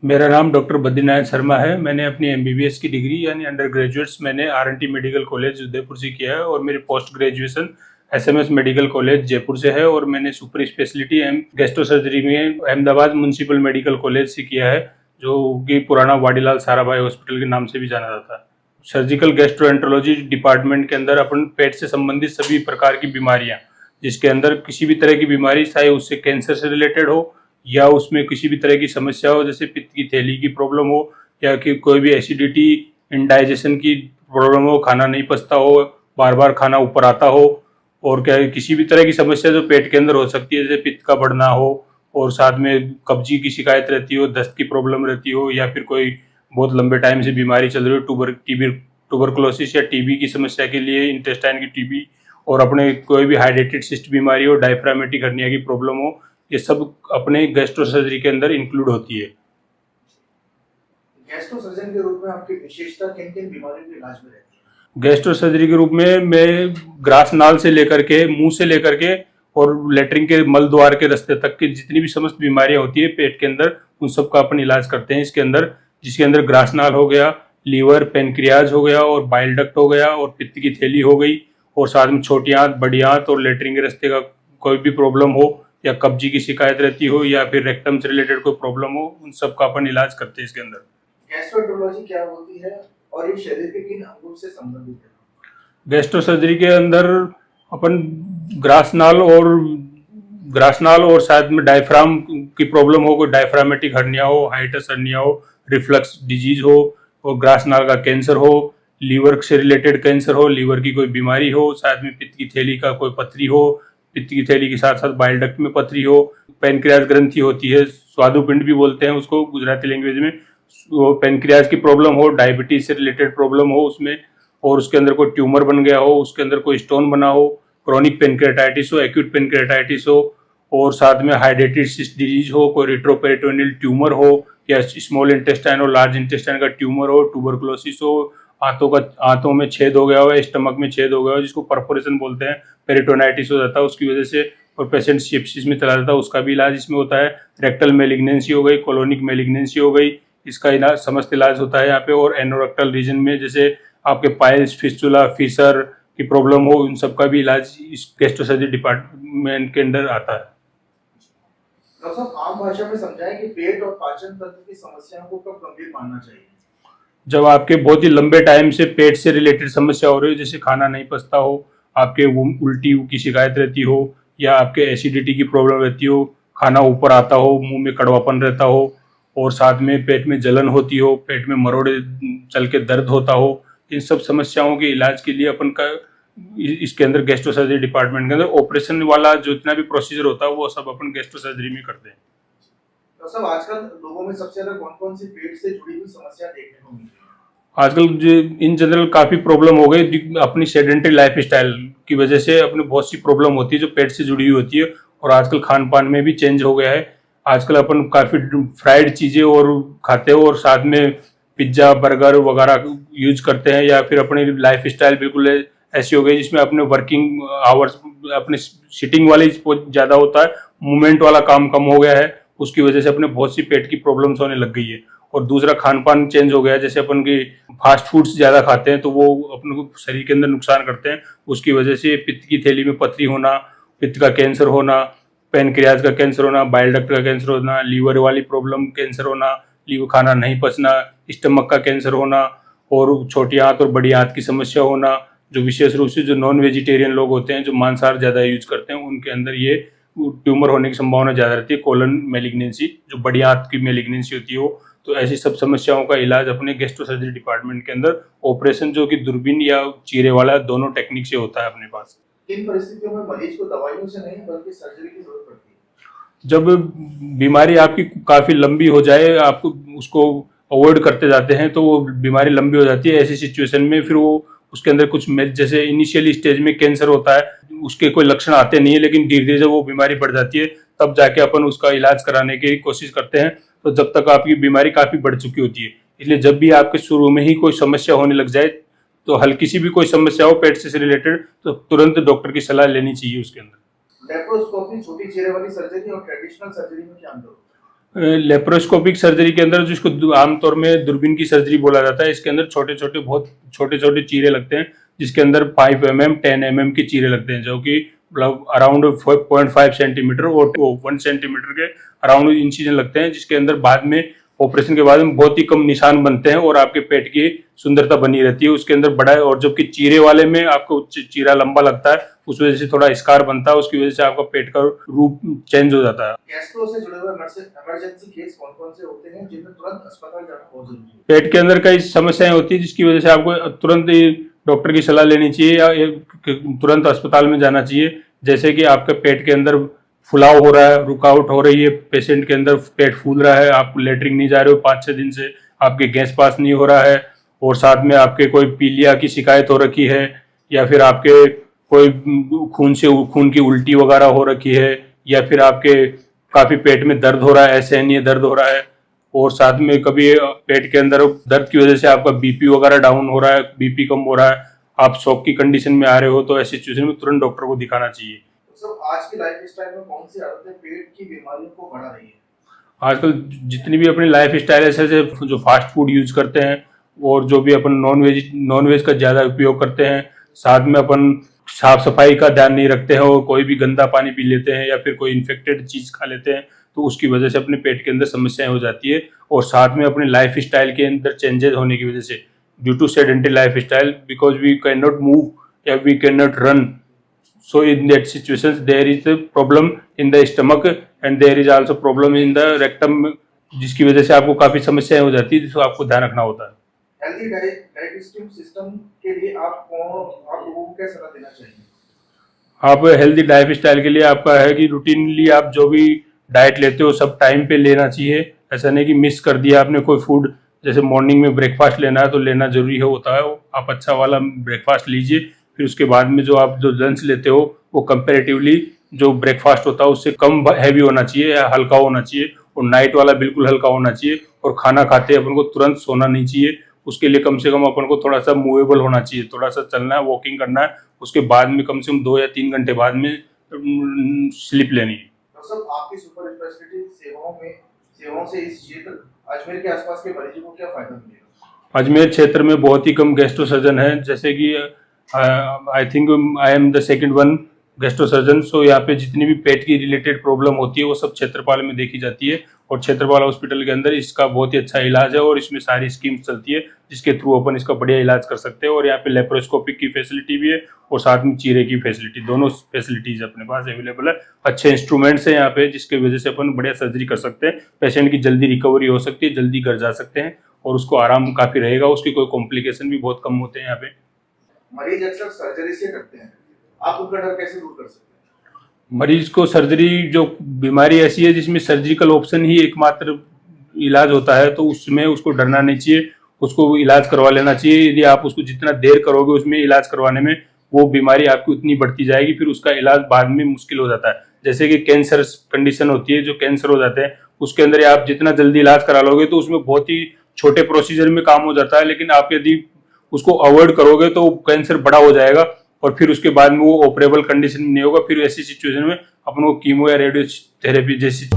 मेरा नाम डॉक्टर बद्रीनारायण शर्मा है। मैंने अपनी एमबीबीएस की डिग्री यानी अंडर ग्रेजुएट्स मैंने आरएनटी मेडिकल कॉलेज उदयपुर से किया है और मेरी post graduation SMS medical college Jaipur से है और मैंने super speciality M gastro surgery में अहमदाबाद म्युनिसिपल मेडिकल कॉलेज से किया है, जो कि पुराना वाडीलाल साराभाई हॉस्पिटल के नाम से भी जाना जाता है। सर्जिकल गैस्ट्रोएंटरोलॉजी डिपार्टमेंट के अंदर अपन पेट से संबंधित सभी प्रकार की बीमारियां, जिसके अंदर किसी भी तरह की बीमारी, चाहे उससे कैंसर से रिलेटेड हो या उसमें किसी भी तरह की समस्या हो, जैसे पित्त की थैली की प्रॉब्लम हो या कि कोई भी एसिडिटी इंडाइजेशन की प्रॉब्लम हो, खाना नहीं पचता हो, बार बार खाना ऊपर आता हो, और क्या है किसी भी तरह की समस्या जो पेट के अंदर हो सकती है, जैसे पित्त का बढ़ना हो और साथ में कब्जी की शिकायत रहती हो, दस्त की प्रॉब्लम रहती हो, या फिर कोई बहुत लंबे टाइम से बीमारी चल रही हो, ट्यूबरकुलोसिस या टीबी की समस्या के लिए इंटेस्टाइन की टीबी, और अपने कोई भी हाइड्रेटेड सिस्ट बीमारी हो, डायफ्रामेटिक हर्निया की प्रॉब्लम हो, ये सब अपने गैस्ट्रो सर्जरी के अंदर इंक्लूड होती है। गैस्ट्रो सर्जन के रूप में आपकी विशेषता किन किन बीमारियों के इलाज में रहती है? गैस्ट्रो सर्जरी के रूप में मैं ग्रास नाल से लेकर के, मुंह से लेकर के और लेटरिन के मल द्वार के रास्ते तक की जितनी भी समस्त बीमारियां होती है पेट के अंदर, उन सब का अपन इलाज करते हैं इसके अंदर, जिसके अंदर ग्रास नाल हो गया, लीवर पेनक्रियाज हो गया और बाइल डक्ट हो गया और पित्त की थैली हो गई, और साथ में छोटी आंत, बड़ी आंत और लेटरिन के रास्ते का कोई भी प्रॉब्लम हो या कब्जी की शिकायत रहती हो या फिर रेक्टम से रिलेटेड कोई प्रॉब्लम हो, उन सब का अपन इलाज करते हैं इसके अंदर। गैस्ट्रोएंटरोलॉजी क्या होती है और ये शरीर के किन अंगों से संबंधित है? गैस्ट्रो सर्जरी के अंदर अपन ग्रास नाल और शायद में डायफ्राम की प्रॉब्लम हो, कोई डायफ्रामेटिक हर्निया हो, हाइटस हर्निया हो, रिफ्लक्स डिजीज हो और ग्रास नाल का कैंसर हो, लीवर से रिलेटेड कैंसर हो, लीवर की कोई बीमारी हो, शायद में पित्त की थैली का कोई पथरी हो, पित्त की थैली के साथ साथ बाइल डक्ट में पथरी हो, पेनक्रियाज ग्रंथि होती है, स्वादुपिंड भी बोलते हैं उसको गुजराती लैंग्वेज में, वो पेनक्रियाज की प्रॉब्लम हो, डायबिटीज से रिलेटेड प्रॉब्लम हो उसमें, और उसके अंदर कोई ट्यूमर बन गया हो, उसके अंदर कोई स्टोन बना हो, क्रॉनिक पेनक्रेटाइटिस हो, एक्यूट पेनक्रेटाइटिस हो, और साथ में हाइड्रेटेड सिस्ट डिजीज हो, कोई रेट्रोपेरिटोनियल ट्यूमर हो या स्मॉल इंटेस्टाइन और लार्ज इंटेस्टाइन का ट्यूमर हो, ट्यूबरकुलोसिस हो, आंतों में छेद हो गया हो, स्टमक में छेद हो गया हो, जिसको परफोरेशन बोलते हैं, पेरिटोनाइटिस हो जाता है उसकी वजह से, और पेशेंट सेप्सिस में चला जाता है, उसका भी इलाज इसमें होता है। रेक्टल मेलिग्नेंसी हो गई, कोलोनिक मेलिग्नेंसी हो गई, इसका इलाज समस्त इलाज होता है यहाँ पे। और एनोरेक्टल रीजन में जैसे आपके पाइल्स, फिस्टुला, फिशर की प्रॉब्लम हो, इन सब का भी इलाज इस गैस्ट्रो सर्जरी डिपार्टमेंट के अंदर आता है। डॉक्टर साहब, आम भाषा में समझाएं कि पेट और पाचन तंत्र की समस्याओं को कब गंभीर मानना चाहिए? जब आपके बहुत ही लंबे टाइम से पेट से रिलेटेड समस्या हो रही हो, जैसे खाना नहीं पचता हो, आपके उल्टी की शिकायत रहती हो, या आपके एसिडिटी की प्रॉब्लम रहती हो, खाना ऊपर आता हो, मुंह में कड़वापन रहता हो, और साथ में पेट में जलन होती हो, पेट में मरोड़े चल के दर्द होता हो, इन सब समस्याओं के इलाज के लिए अपन का इसके अंदर गैस्ट्रो सर्जरी डिपार्टमेंट के अंदर ऑपरेशन वाला जो इतना भी प्रोसीजर होता है वो सब अपन गैस्ट्रो सर्जरी में करते हैं। डॉक्टर साहब, आजकल लोगों में सबसे ज्यादा कौन कौन सी पेट से जुड़ी हुई समस्या देखने को मिलती है? आजकल जो इन जनरल काफ़ी प्रॉब्लम हो गई, अपनी सेडेंटरी लाइफ स्टाइल की वजह से अपनी बहुत सी प्रॉब्लम होती है जो पेट से जुड़ी हुई होती है, और आजकल खान पान में भी चेंज हो गया है। आजकल अपन काफ़ी फ्राइड चीज़ें और खाते हो, और साथ में पिज्ज़ा बर्गर वगैरह यूज करते हैं, या फिर अपनी लाइफ स्टाइल बिल्कुल ऐसी हो गई जिसमें अपने वर्किंग आवर्स अपने सिटिंग वाली ज़्यादा होता है, मूवमेंट वाला काम कम हो गया है, उसकी वजह से अपने बहुत सी पेट की प्रॉब्लम्स होने लग गई है। और दूसरा खान पान चेंज हो गया है, जैसे अपन की फास्ट फूड्स ज़्यादा खाते हैं तो वो अपने को शरीर के अंदर नुकसान करते हैं, उसकी वजह से पित्त की थैली में पथरी होना, पित्त का कैंसर होना, पेनक्रियाज का कैंसर होना, बाइल डक्ट का कैंसर होना, लीवर वाली प्रॉब्लम कैंसर होना, लीवर खाना नहीं पचना, स्टमक का कैंसर होना, और छोटी आंत और बड़ी आंत की समस्या होना, जो विशेष रूप से जो नॉन वेजिटेरियन लोग होते हैं, जो मांसाहार ज़्यादा यूज करते हैं, उनके अंदर ये ट्यूमर होने की संभावना ज़्यादा रहती है, कोलन मेलिग्नेंसी, जो बड़ी आंत की मेलिग्नेंसी होती है वो। तो ऐसी सब समस्याओं का इलाज अपने गैस्ट्रो सर्जरी डिपार्टमेंट के अंदर ऑपरेशन, जो कि दूरबीन या चीरे वाला, दोनों टेक्निक से होता है अपने पास। किन परिस्थितियों में मरीज को दवाइयों से नहीं बल्कि सर्जरी की जरूरत पड़ती है? जब बीमारी आपकी काफ़ी लंबी हो जाए, आपको उसको अवॉइड करते जाते हैं तो वो बीमारी लंबी हो जाती है, ऐसी सिचुएशन में फिर वो उसके अंदर कुछ जैसे इनिशियली स्टेज में कैंसर होता है, उसके कोई लक्षण आते नहीं है, लेकिन धीरे धीरे जब वो बीमारी बढ़ जाती है तब जाके अपन उसका इलाज कराने की कोशिश करते हैं, तो जब तक आपकी बीमारी काफ़ी बढ़ चुकी होती है। इसलिए जब भी आपके शुरू में ही कोई समस्या होने लग जाए, तो हल्की सी भी कोई समस्या हो पेट से रिलेटेड, तो तुरंत डॉक्टर की सलाह लेनी चाहिए उसके अंदर। लेप्रोस्कोपी छोटी चीरे वाली सर्जरी और ट्रेडिशनल सर्जरी में क्या अंतर होता लेप्रोस्कोपिक सर्जरी के अंदर जिसको आमतौर में दूरबीन की सर्जरी बोला जाता है, इसके अंदर बहुत छोटे छोटे चीरे लगते हैं, जिसके अंदर 5 mm 10 mm के चीरे लगते हैं, जो कि मतलब अराउंड 0.5 सेंटीमीटर और 1 सेंटीमीटर के अराउंड इंसिजन लगते हैं, जिसके अंदर बाद में ऑपरेशन के बाद में बहुत ही कम निशान बनते हैं और आपके पेट की सुंदरता बनी रहती है। उसके अंदर बड़ा है, और जबकि चीरे वाले में आपको चीरा लंबा लगता है, उस वजह से थोड़ा स्कार बनता है, उसकी वजह से आपका पेट का रूप चेंज हो जाता है। गैस्ट्रो से जुड़े हुए इमरजेंसी केस कौन-कौन से होते हैं जिनमें तुरंत अस्पताल जाना बहुत जरूरी है? पेट के अंदर कई समस्याएं होती है, जिसकी वजह से आपको तुरंत ही डॉक्टर की सलाह लेनी चाहिए या तुरंत अस्पताल में जाना चाहिए। जैसे कि आपके पेट के अंदर फुलाव हो रहा है, रुकावट हो रही है, पेशेंट के अंदर पेट फूल रहा है, आप लेटरिन नहीं जा रहे हो 5-6 दिन से, आपके गैस पास नहीं हो रहा है, और साथ में आपके कोई पीलिया की शिकायत हो रखी है, या फिर आपके कोई खून की उल्टी वगैरह हो रखी है, या फिर आपके काफी पेट में दर्द हो रहा है, असहनीय दर्द हो रहा है, और साथ में कभी पेट के अंदर दर्द की वजह से आपका बीपी वगैरह डाउन हो रहा है, बीपी कम हो रहा है, आप शॉक की कंडीशन में आ रहे हो, तो ऐसी सिचुएशन में तुरंत डॉक्टर को दिखाना चाहिए। तो आज की लाइफस्टाइल में कौन सी आदतें पेट की बीमारियों को बढ़ा रही है? आजकल जितनी भी अपनी लाइफ स्टाइल है, जैसे जो फास्ट फूड यूज करते हैं, और जो भी अपन नॉन वेज का ज़्यादा उपयोग करते हैं, साथ में अपन साफ सफाई का ध्यान नहीं रखते हैं और कोई भी गंदा पानी पी लेते हैं या फिर कोई इन्फेक्टेड चीज़ खा लेते हैं, तो उसकी वजह से अपने पेट के अंदर समस्याएं हो जाती है। और साथ में अपने लाइफ स्टाइल के अंदर चेंजेस होने की वजह से, due to sedentary lifestyle, because we can not move या we can not run, so in that situations there is a problem in the stomach and there is also problem in the rectum, जिसकी वजह से आपको काफी समस्याएं हो जाती है, जिसको आपको ध्यान रखना होता है। हेल्दी डाइजेस्टिव सिस्टम के लिए आप लोगों को क्या सलाह देना चाहिए? आप हेल्दी लाइफ स्टाइल के लिए आपका है कि रूटीनली आप जो भी डाइट लेते हो सब टाइम पे लेना चाहिए। ऐसा नहीं कि मिस कर दिया आपने कोई फूड, जैसे मॉर्निंग में ब्रेकफास्ट लेना है तो लेना जरूरी होता है, आप अच्छा वाला ब्रेकफास्ट लीजिए, फिर उसके बाद में जो आप लंच लेते हो वो कंपेरेटिवली जो ब्रेकफास्ट होता है उससे कम हैवी होना चाहिए या हल्का होना चाहिए, और नाइट वाला बिल्कुल हल्का होना चाहिए। और खाना खाते अपन को तुरंत सोना नहीं चाहिए, उसके लिए कम से कम अपन को थोड़ा सा मूवेबल होना चाहिए, थोड़ा सा चलना है, वॉकिंग करना है, उसके बाद में कम से कम 2 या 3 घंटे बाद में स्लीप लेनी है। डॉक्टर साहब, आपकी सुपर स्पेशलिटी सेवाओं से इस क्षेत्र अजमेर के आसपास के मरीजों को क्या फायदा मिलेगा? अजमेर क्षेत्र में बहुत ही कम गैस्ट्रो सर्जन है, जैसे कि I think I am the second one gastro surgeon. So यहाँ पे जितनी भी पेट की रिलेटेड प्रॉब्लम होती है वो सब क्षेत्रपाल में देखी जाती है, और क्षेत्रपाल हॉस्पिटल के अंदर इसका बहुत ही अच्छा इलाज है, और इसमें सारी स्कीम्स चलती है जिसके थ्रू अपन इसका बढ़िया इलाज कर सकते हैं। और यहाँ पे लेप्रोस्कोपिक की फैसिलिटी भी है और साथ में चीरे की फैसिलिटी, दोनों फैसिलिटीज अपने पास अवेलेबल है। अच्छे इंस्ट्रूमेंट्स हैं यहाँ पे, जिसकी वजह से अपन बढ़िया सर्जरी कर सकते हैं, पेशेंट की जल्दी रिकवरी हो सकती है, जल्दी घर जा सकते हैं, और उसको आराम काफी रहेगा, उसकी कोई कॉम्प्लिकेशन भी बहुत कम होते हैं यहाँ पे। मरीज अक्सर सर्जरी से डरते हैं, आप उनका डर कैसे दूर कर सकते हैं? मरीज को सर्जरी, जो बीमारी ऐसी है जिसमें सर्जिकल ऑप्शन ही एकमात्र इलाज होता है, तो उसमें उसको डरना नहीं चाहिए, उसको इलाज करवा लेना चाहिए। यदि आप उसको जितना देर करोगे उसमें इलाज करवाने में, वो बीमारी आपकी उतनी बढ़ती जाएगी, फिर उसका इलाज बाद में मुश्किल हो जाता है। जैसे कि कैंसर कंडीशन होती है, जो कैंसर हो जाते हैं, उसके अंदर आप जितना जल्दी इलाज करा लोगे तो उसमें बहुत ही छोटे प्रोसीजर में काम हो जाता है, लेकिन आप यदि उसको अवॉइड करोगे तो कैंसर बड़ा हो जाएगा और फिर उसके बाद में वो ऑपरेबल कंडीशन में नहीं होगा। फिर ऐसी सिचुएशन में अपन को कीमो या रेडियो थेरेपी जैसी